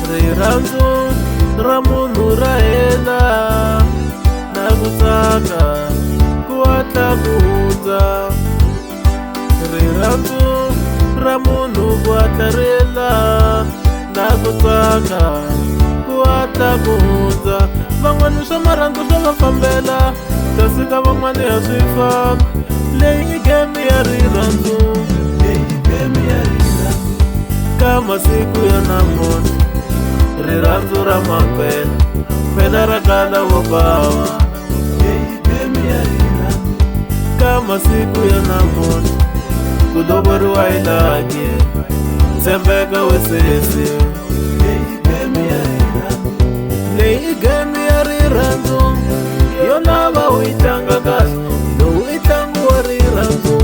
Rirhandzu ra munhu ra hela na ku tsaka ku hatla ku hundza. Rirhandzu ra munhu ku hatla ri hela na ku tsaka ku hatla ku hundza. Van'wani swa marhandzu swa va fambela kasi ka van'wani a swi fambi. Leyi i game ya rirhandzu, leyi i game ya rirhandzu. Ka masiku ya namuntlha rirhandzu ra mampela phela ra kala wo bava. Leyi game ya rirhandzu. Ka masiku ya namuntlha ku lovoriwa hi laki tshembeka wisisi. Leyi game ya rirhandzu. Leyi game ya rirhandzu yo lava u yi tlanga kahle lowu i ntlangu wa rirhandzu.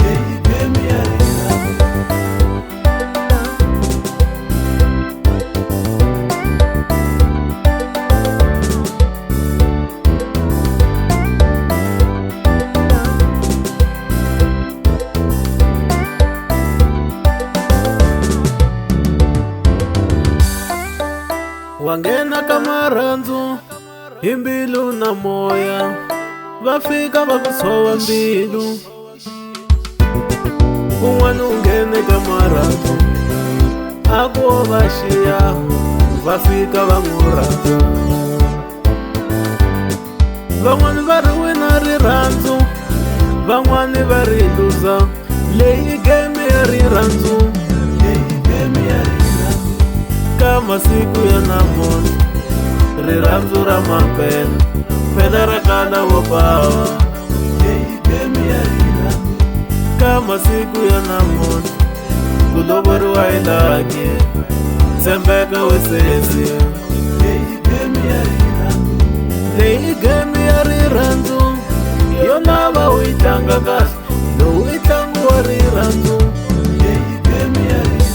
Leyi game ya rirhandzu. Wangena ka marhandzu hi mbilu na moya, va fika va ku tshova mbilu. Kun'wana u nghene ka marhandzu a ku va xiya, va fika va n'wi rhandza. Van'wani va ri wina rirhandzu, van'wani va ri luza. Leyi game ya rirhandzu, leyi game ya rirhandzu. Ka masiku ya namuntlha rirhandzu ra mampela phela ra kala wo bava. Leyi game ya rirhandzu. Ka masiku ya namuntlha ku lovoriwa hi laki tshembeka wisisi. Leyi game ya rirhandzu. Leyi game ya rirhandzu yo lava u yi tlanga kahle lowu i ntlangu wa rirhandzu. Leyi game ya rirhandzu.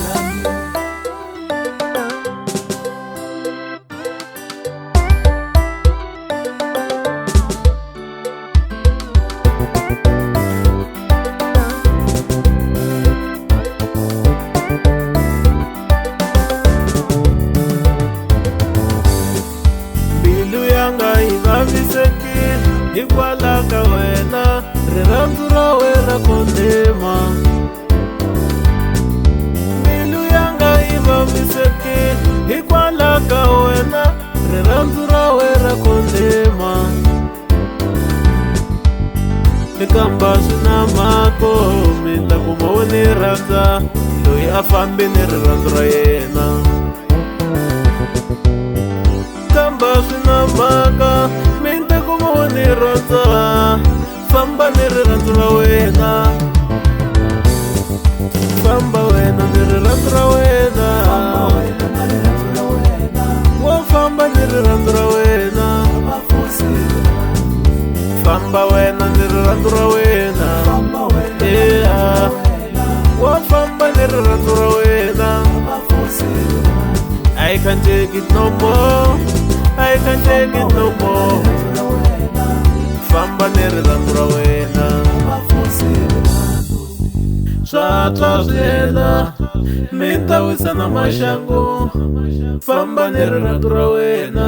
Hikwalaho ka wena rirhandzu ra wena kondema. Mbilu yanga yi vavisekile hikwalaho ka wena rirhandzu ra wena kondema. Ekamba swi na mhako mi ta kuma we ni rhandza loyi a fambi ni rirhandzu ra yena. Kamba swi na mhaka mi ta kuma we ni rhandza famba ni rirhandzu ra wena. Famba wena ni rirhandzu ra wena. Wo famba ni rirhandzu ra wena. Famba wena ni rirhandzu ra wena. Yeah. Wo famba ni rirhandzu ra wena. I can't take it no more. I can't take it no more. Famba ni rirhandzu ra wena. Swa twa swi hela mi ta wisa na maxangu. Famba ni rirhandzu ra wena.